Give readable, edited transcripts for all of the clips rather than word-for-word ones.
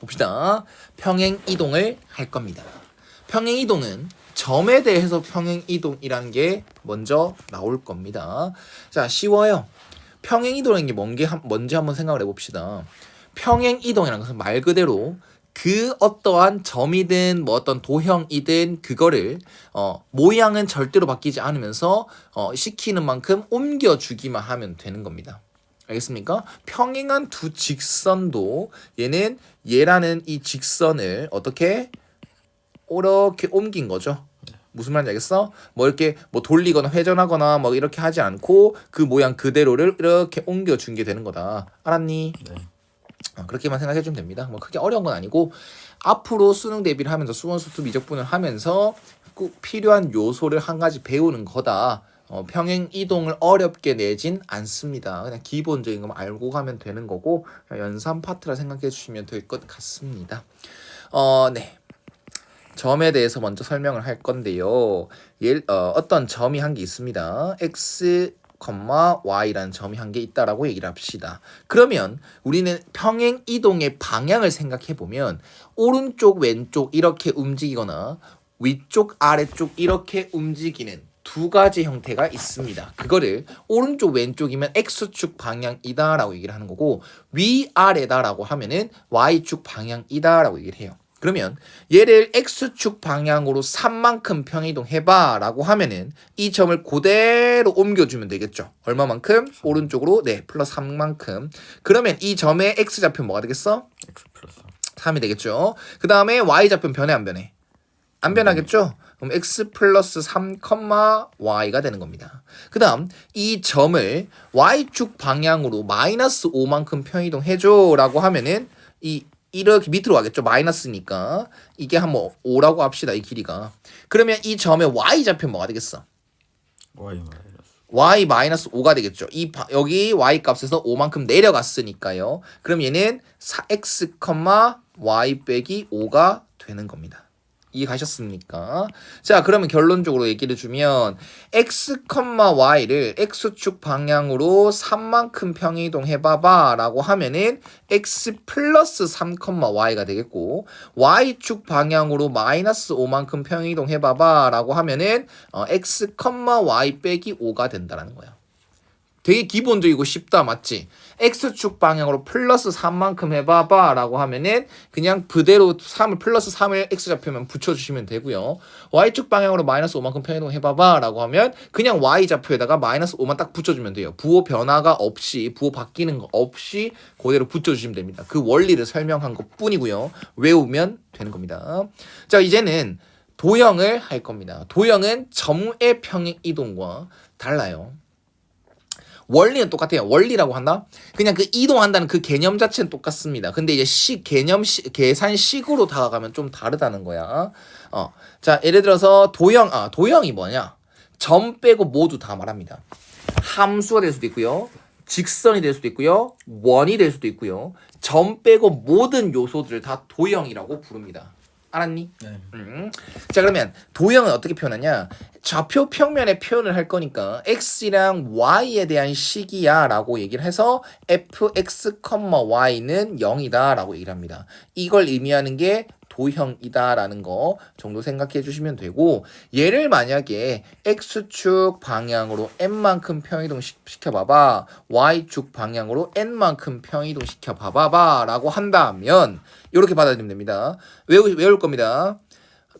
봅시다. 평행이동을 할 겁니다. 평행이동은 점에 대해서 평행이동이라는 게 먼저 나올 겁니다. 자, 쉬워요. 평행이동이라는 게 뭔지 한번 생각을 해봅시다. 평행이동이라는 것은 말 그대로 그 어떠한 점이든 뭐 어떤 도형이든 그거를 모양은 절대로 바뀌지 않으면서 시키는 만큼 옮겨주기만 하면 되는 겁니다. 알겠습니까? 평행한 두 직선도 얘는 얘라는 이 직선을 어떻게 이렇게 옮긴 거죠. 무슨 말인지 알겠어? 뭐 이렇게 뭐 돌리거나 회전하거나 뭐 이렇게 하지 않고 그 모양 그대로를 이렇게 옮겨준 게 되는 거다. 알았니? 네. 그렇게만 생각해 주면 됩니다. 뭐 크게 어려운 건 아니고 앞으로 수능 대비를 하면서 수원 수투 미적분을 하면서 꼭 필요한 요소를 한 가지 배우는 거다. 평행 이동을 어렵게 내진 않습니다. 그냥 기본적인 것만 알고 가면 되는 거고 연산 파트라 생각해 주시면 될 것 같습니다. 네. 점에 대해서 먼저 설명을 할 건데요. 어떤 점이 한 게 있습니다. x, y라는 점이 한 게 있다라고 얘기를 합시다. 그러면 우리는 평행 이동의 방향을 생각해 보면 오른쪽 왼쪽 이렇게 움직이거나 위쪽 아래쪽 이렇게 움직이는 두 가지 형태가 있습니다. 그거를 오른쪽 왼쪽이면 x축 방향이다라고 얘기를 하는 거고 위아래다라고 하면은 y축 방향이다라고 얘기를 해요. 그러면 얘를 x축 방향으로 3만큼 평이동 해봐 라고 하면은 이 점을 그대로 옮겨주면 되겠죠. 얼마만큼? 오른쪽으로 네 플러스 3만큼. 그러면 이 점의 x좌표 뭐가 되겠어? x 플러스 3이 되겠죠. 그 다음에 y좌표 변해 안 변해? 안 변하겠죠? 그럼 x 플러스 3, y가 되는 겁니다. 그 다음 이 점을 y축 방향으로 마이너스 5만큼 평이동 해줘 라고 하면은 이렇게 밑으로 가겠죠. 마이너스니까 이게 한번 5라고 합시다. 이 길이가. 그러면 이 점의 y좌표 뭐가 되겠어? y 마이너스 y 마이너스 5가 되겠죠. 여기 y 값에서 5만큼 내려갔으니까요. 그럼 얘는 x, y 빼기 5가 되는 겁니다. 이해가셨습니까? 자, 그러면 결론적으로 얘기를 주면 x, y를 x축 방향으로 3만큼 평이동 해봐봐 라고 하면은 x 플러스 3, y가 되겠고 y축 방향으로 마이너스 5만큼 평이동 해봐봐 라고 하면은 x, y 빼기 5가 된다라는 거야. 되게 기본적이고 쉽다, 맞지? x축 방향으로 플러스 3만큼 해봐봐 라고 하면은 그냥 그대로 3을 플러스 3을 x좌표면 붙여주시면 되고요. y축 방향으로 마이너스 5만큼 평이동 해봐봐 라고 하면 그냥 y좌표에다가 마이너스 5만 딱 붙여주면 돼요. 부호 변화가 없이, 부호 바뀌는 거 없이 그대로 붙여주시면 됩니다. 그 원리를 설명한 것 뿐이고요. 외우면 되는 겁니다. 자, 이제는 도형을 할 겁니다. 도형은 점의 평행 이동과 달라요. 원리는 똑같아요. 원리라고 한다? 그냥 그 이동한다는 그 개념 자체는 똑같습니다. 근데 이제 계산식으로 다가가면 좀 다르다는 거야. 자, 예를 들어서 도형이 뭐냐? 점 빼고 모두 다 말합니다. 함수가 될 수도 있고요. 직선이 될 수도 있고요. 원이 될 수도 있고요. 점 빼고 모든 요소들을 다 도형이라고 부릅니다. 알았니? 네. 자, 그러면 도형은 어떻게 표현하냐? 좌표 평면에 표현을 할 거니까 x랑 y에 대한 식이야 라고 얘기를 해서 fx, y는 0이다 라고 얘기를 합니다. 이걸 의미하는 게 도형이다 라는 거 정도 생각해 주시면 되고 얘를 만약에 x축 방향으로 n만큼 평이동 시켜봐봐 y축 방향으로 n만큼 평이동 시켜봐봐 라고 한다면 이렇게 받아들이면 됩니다. 외울 겁니다.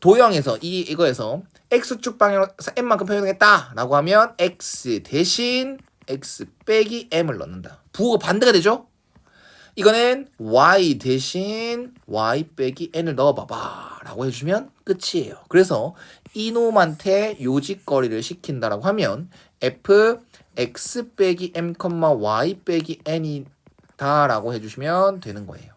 도형에서 이거에서 x축 방향으로 n만큼 평이동했다 라고 하면 x 대신 x 빼기 m을 넣는다. 부호가 반대가 되죠? 이거는 y 대신 y 빼기 n을 넣어봐봐 라고 해주면 끝이에요. 그래서 이놈한테 요짓거리를 시킨다라고 하면 f x 빼기 m, y 빼기 n이다 라고 해주시면 되는 거예요.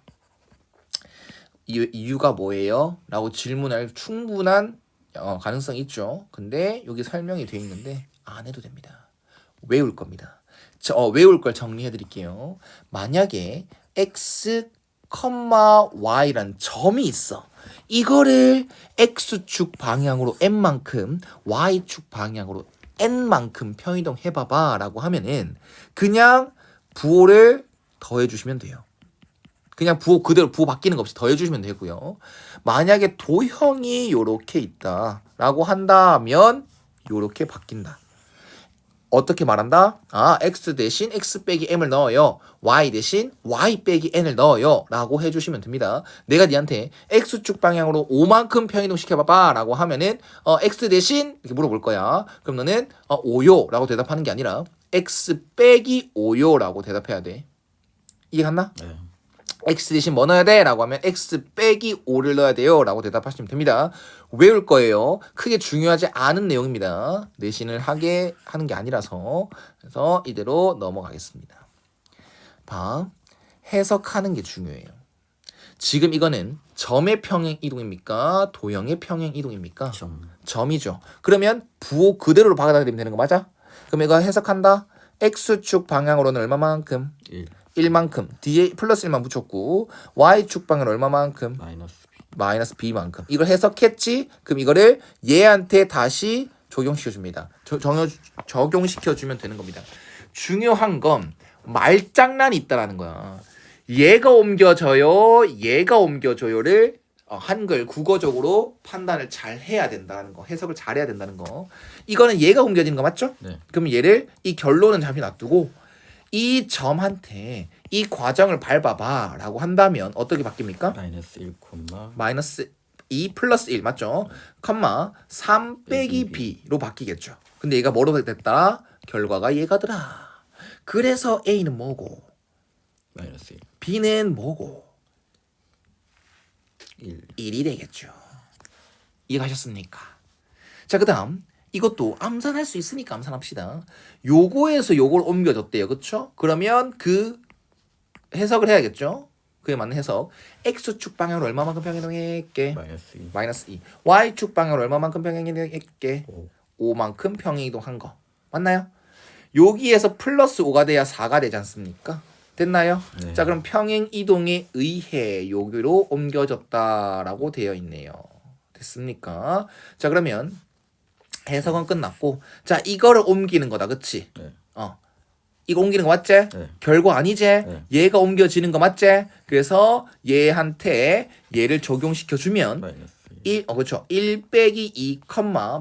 이유가 뭐예요? 라고 질문할 충분한 가능성이 있죠. 근데 여기 설명이 되어 있는데 안 해도 됩니다. 외울 겁니다. 외울 걸 정리해 드릴게요. 만약에 x, y라는 점이 있어. 이거를 x축 방향으로 n만큼 y축 방향으로 n만큼 평이동 해봐봐 라고 하면은 그냥 부호를 더해 주시면 돼요. 그냥 부호 그대로 부호 바뀌는 거 없이 더해주시면 되고요. 만약에 도형이 요렇게 있다라고 한다면 요렇게 바뀐다. 어떻게 말한다? x 대신 x 빼기 m을 넣어요. y 대신 y 빼기 n을 넣어요. 라고 해주시면 됩니다. 내가 니한테 x축 방향으로 5만큼 평이동 시켜봐봐 라고 하면은 x 대신 이렇게 물어볼 거야. 그럼 너는 5요 라고 대답하는 게 아니라 x 빼기 5요 라고 대답해야 돼. 이해갔나? 네. x 대신 뭐 넣어야 돼? 라고 하면 x 빼기 5를 넣어야 돼요. 라고 대답하시면 됩니다. 외울 거예요. 크게 중요하지 않은 내용입니다. 내신을 하게 하는 게 아니라서. 그래서 이대로 넘어가겠습니다. 봐. 해석하는 게 중요해요. 지금 이거는 점의 평행 이동입니까? 도형의 평행 이동입니까? 점이죠. 그러면 부호 그대로 받아들이면 되는 거 맞아? 그럼 이거 해석한다. x축 방향으로는 얼마만큼? 1만큼. 뒤에 플러스 1만 붙였고 y축 방향은 얼마만큼? 마이너스 b만큼. 이걸 해석했지? 그럼 이거를 얘한테 다시 적용시켜줍니다. 적용시켜주면 되는 겁니다. 중요한 건 말장난이 있다라는 거야. 얘가 옮겨져요. 얘가 옮겨져요를 한글 국어적으로 판단을 잘 해야 된다는 거. 해석을 잘 해야 된다는 거. 이거는 얘가 옮겨지는 거 맞죠? 네. 그럼 얘를 이 결론은 잠시 놔두고 이 점한테 이 과정을 밟아봐 라고 한다면 어떻게 바뀝니까? 마이너스 1, 마이너스 2 플러스 1 맞죠? 컴마 3 빼기 b로 바뀌겠죠. 근데 얘가 뭐로 됐다? 결과가 얘가더라. 그래서 a는 뭐고? 마이너스 1, b는 뭐고? 1. 1이 되겠죠. 이해가셨습니까? 자, 그 다음 이것도 암산할 수 있으니까 암산합시다. 요거에서 요걸 옮겨줬대요. 그쵸? 그러면 그 해석을 해야겠죠? 그에 맞는 해석. x축 방향으로 얼마만큼 평행이동했게? 마이너스 2. 마이너스 2. y축 방향으로 얼마만큼 평행이동했게? 5. 5만큼 평행이동한 거. 맞나요? 여기에서 플러스 5가 돼야 4가 되지 않습니까? 됐나요? 네. 자, 그럼 평행이동에 의해 여기로 옮겨졌다라고 되어 있네요. 됐습니까? 자, 그러면 해석은 끝났고, 자, 이거를 옮기는 거다. 그치? 네. 이거 옮기는 거 맞지? 네. 결과 아니지? 네. 얘가 옮겨지는 거 맞지? 그래서 얘한테 얘를 적용시켜주면 마이너스 1, 그렇죠. 1 빼기 2,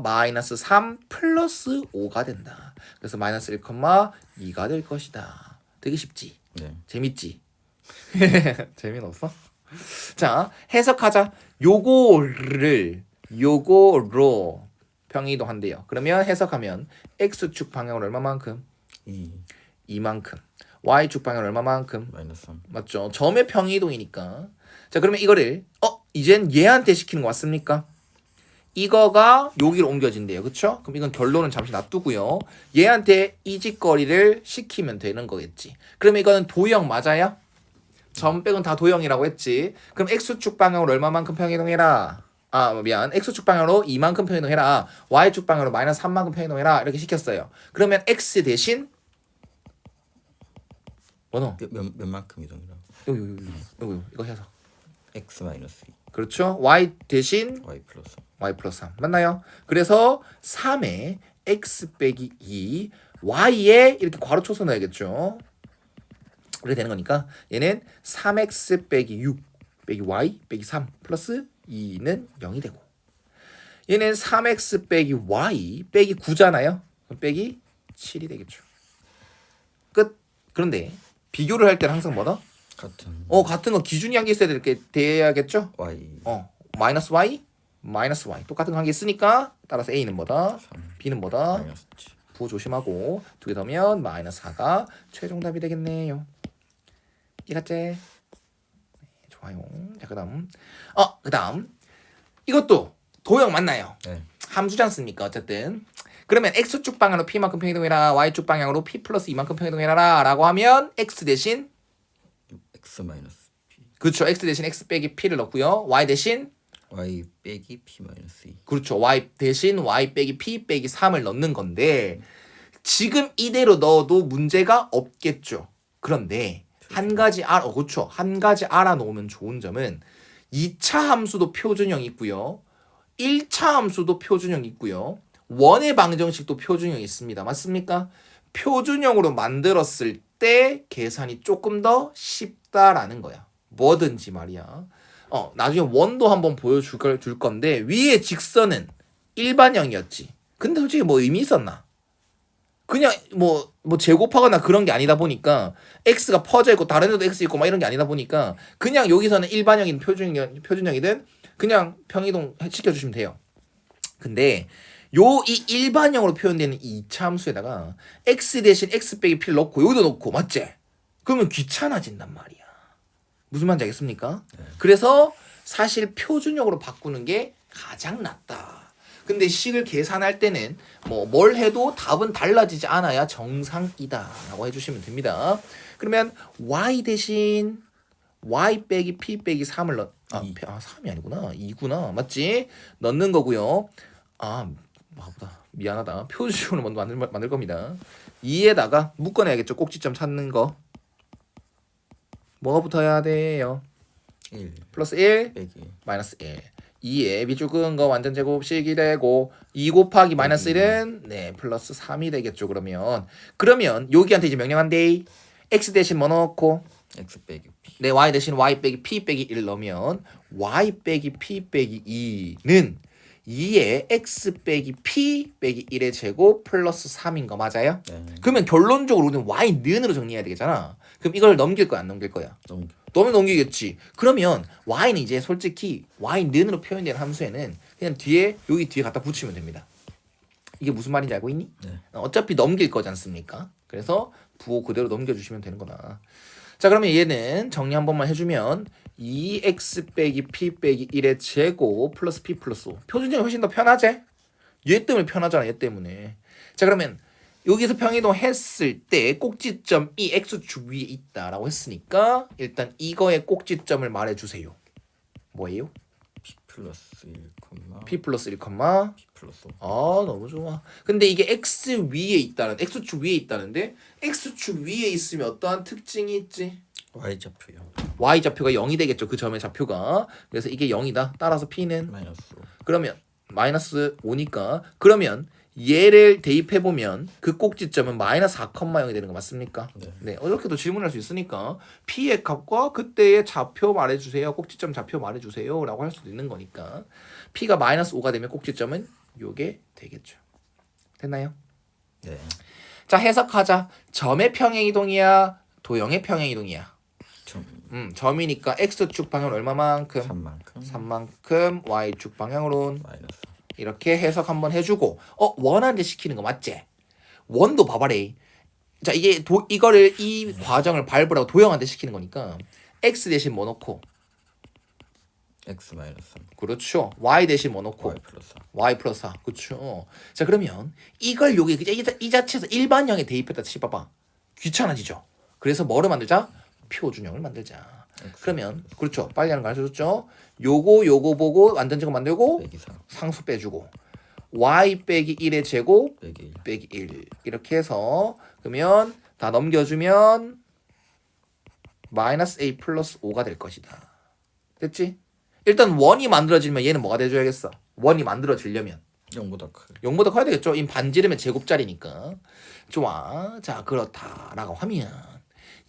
마이너스 3 플러스 5가 된다. 그래서 마이너스 1, 2가 될 것이다. 되게 쉽지? 네. 재밌지? 재미는 없어? 자, 해석하자. 요거로 평이동한대요. 그러면 해석하면 x축 방향으로 얼마만큼? 2. 2만큼. y축 방향으로 얼마만큼? 마이너스 3. 맞죠? 점의 평이동이니까. 자, 그러면 이거를 이젠 얘한테 시키는 거 맞습니까? 이거가 여기로 옮겨진대요. 그쵸? 그럼 이건 결론은 잠시 놔두고요. 얘한테 이 짓거리를 시키면 되는 거겠지. 그러면 이거는 도형 맞아요? 점 빼곤 다 도형이라고 했지. 그럼 x축 방향으로 얼마만큼 평이동해라. 미안. x축 방향으로 2만큼 평이동해라. y축 방향으로 마이너스 3만큼 평이동해라. 이렇게 시켰어요. 그러면 x 대신 뭐노? 몇만큼 이동이라고? 여기 이거 해서 x 마이너스 2. 그렇죠? y 대신 y 플러스 3. y 플러스 3 맞나요? 그래서 3에 x 빼기 2 y에 이렇게 괄호 쳐서 넣어야겠죠. 이렇게 되는 거니까 얘는 3x 빼기 6 빼기 y 빼기 3 플러스 2는 0이 되고 얘는 3x 빼기 y 빼기 9잖아요. 그럼 빼기 7이 되겠죠. 끝. 그런데 비교를 할 때는 항상 뭐다? 같은 같은 거 기준이 한 개 있어야 돼야겠죠? y 마이너스 y 마이너스 y 똑같은 거 한 개 있으니까 따라서 a는 뭐다? 3. b는 뭐다? 마이너스 7. 부호 조심하고 두 개 더면 마이너스 4가 최종답이 되겠네요. 이해갔지? 네, 좋아요. 자, 그다음 이것도 도형 맞나요? 네. 함수지 않습니까? 어쨌든 그러면 x축 방향으로 p만큼 평이동해라, y축 방향으로 p 플러스 2만큼 평이동해라 라고 하면 x 대신 x 마이너스 p. 그렇죠. x 대신 x 빼기 p를 넣고요. y 대신 y 빼기 p 마이너스 2. 그렇죠. y 대신 y 빼기 p 빼기 3을 넣는 건데 지금 이대로 넣어도 문제가 없겠죠. 그런데 한 가지 그렇죠. 한 가지 알아놓으면 좋은 점은 2차 함수도 표준형 있고요. 1차 함수도 표준형 있고요. 원의 방정식도 표준형이 있습니다. 맞습니까? 표준형으로 만들었을 때 계산이 조금 더 쉽다라는 거야. 뭐든지 말이야. 나중에 원도 한번 줄 건데 위에 직선은 일반형이었지. 근데 솔직히 뭐 의미 있었나? 그냥 뭐 제곱하거나 그런 게 아니다 보니까 x가 퍼져 있고 다른 데도 x 있고 막 이런 게 아니다 보니까 그냥 여기서는 일반형이든 표준형이든 그냥 평이동 시켜주시면 돼요. 근데 이 일반형으로 표현되는 이 참수에다가 x 대신 x 빼기 p를 넣고 여기도 넣고 맞지? 그러면 귀찮아진단 말이야. 무슨 말인지 알겠습니까? 그래서 사실 표준형으로 바꾸는 게 가장 낫다. 근데 식을 계산할 때는 뭘 해도 답은 달라지지 않아야 정상이다 라고 해주시면 됩니다. 그러면 y 대신 y 빼기 p 빼기 3을 3이 아니구나. 2구나. 맞지? 넣는 거고요. 미안하다. 표준형으로 먼저 만들 겁니다. 2에다가 묶어내야겠죠. 꼭지점 찾는 거. 뭐가 붙어야 돼요? 1 플러스 1 빼기 마이너스 1. 2의 비죽은 거 완전 제곱식이 되고 2 곱하기 마이너스 1은 네 플러스 3이 되겠죠. 그러면 여기한테 이제 명령한데 x 대신 뭐 넣고 x 빼기 p 네 y 대신 y 빼기 p 빼기 1 넣으면 y 빼기 p 빼기 2는 2의 x 빼기 p 빼기 1의 제곱 플러스 3인 거 맞아요? 네. 그러면 결론적으로 우리는 y는으로 정리해야 되겠잖아. 그럼 이걸 넘길 거야 안 넘길 거야? 넘기겠지. 그러면 y는 이제 솔직히 y는으로 표현된 함수에는 그냥 여기 뒤에 갖다 붙이면 됩니다. 이게 무슨 말인지 알고 있니? 네. 어차피 넘길 거지 않습니까? 그래서 부호 그대로 넘겨주시면 되는 거다. 자 그러면 얘는 정리 한 번만 해주면 2x 빼기 p 빼기 1의 제곱 플러스 p 플러스 5. 표준형이 훨씬 더 편하지? 얘 때문에 편하잖아. 얘 때문에. 자 그러면 여기서 평이동 했을 때 꼭지점이 x축 위에 있다라고 했으니까 일단 이거의 꼭지점을 말해주세요. 뭐예요? p 플러스 1, p 플러스 1, p 플러스 5 너무 좋아. 근데 이게 x축 위에 있다는데 x축 위에 있으면 어떠한 특징이 있지? y좌표요. y좌표가 0이 되겠죠. 그 점의 좌표가. 그래서 이게 0이다. 따라서 p는 마이너스 5 그러면 마이너스 5니까 그러면 얘를 대입해보면 그 꼭지점은 마이너스 4,0이 되는 거 맞습니까? 네. 이렇게도 질문할 수 있으니까 p의 값과 그때의 좌표 말해주세요. 꼭지점 좌표 말해주세요 라고 할 수도 있는 거니까 p가 마이너스 5가 되면 꼭지점은 요게 되겠죠. 됐나요? 네. 자 해석하자. 점의 평행이동이야? 도형의 평행이동이야? 점이니까 x축 방향은 얼마만큼? 3만큼 y축 방향으로는 마이너스 이렇게 해석 한번 해주고 원한대 시키는 거 맞지? 원도 봐봐래. 자 이게 이거를 이 과정을 밟으라고 도형한테 시키는 거니까 x 대신 뭐 넣고 x 마이너스 3 그렇죠. y 대신 뭐 넣고 y 플러스 4 y 플러스 4 그렇죠. 자 그러면 이걸 여기 이 자체에서 일반형에 대입했다 치봐봐. 귀찮아지죠. 그래서 뭐를 만들자? 표준형을 만들자. 그러면 그렇죠. 빨리 하는 거 가르쳐줬죠. 요거 보고 완전 제곱 만들고 빼기 3 상수 빼주고 y 빼기 1의 제곱 빼기 1 빼기 1 이렇게 해서 그러면 다 넘겨주면 마이너스 a 플러스 5가 될 것이다. 됐지? 일단 원이 만들어지면 얘는 뭐가 돼줘야겠어? 원이 만들어지려면 0보다 크 0보다 커야 되겠죠? 이 반지름의 제곱자리니까. 좋아. 자 그렇다라고 하면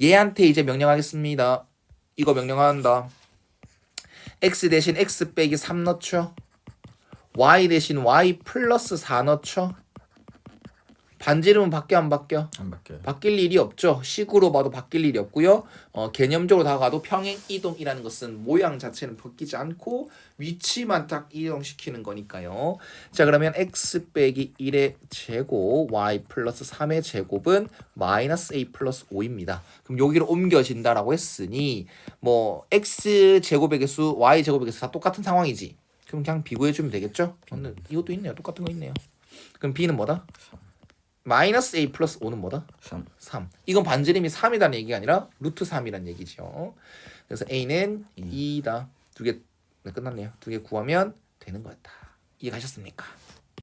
얘한테 이제 명령하겠습니다. 이거 명령한다. x 대신 x 빼기 3 넣죠. y 대신 y 플러스 4 넣죠. 반지름은 바뀌어 안 바뀌어? 안 바뀌어요. 바뀔 일이 없죠. 식으로 봐도 바뀔 일이 없고요. 개념적으로 다가도 평행 이동이라는 것은 모양 자체는 바뀌지 않고 위치만 딱 이동시키는 거니까요. 자 그러면 x 빼기 1의 제곱 y 플러스 3의 제곱은 마이너스 a 플러스 5입니다. 그럼 여기로 옮겨진다라고 했으니 뭐 x 제곱의 개수 y 제곱의 개수 다 똑같은 상황이지. 그럼 그냥 비교해주면 되겠죠? 이것도 있네요. 똑같은 거 있네요. 그럼 b는 뭐다? 3 마이너스 a 플러스 5는 뭐다? 3. 이건 반지름이 3이라는 얘기가 아니라 루트 3이라는 얘기죠. 그래서 a는 2다. 두 개 끝났네요. 두 개 구하면 되는 거였다. 이해가셨습니까?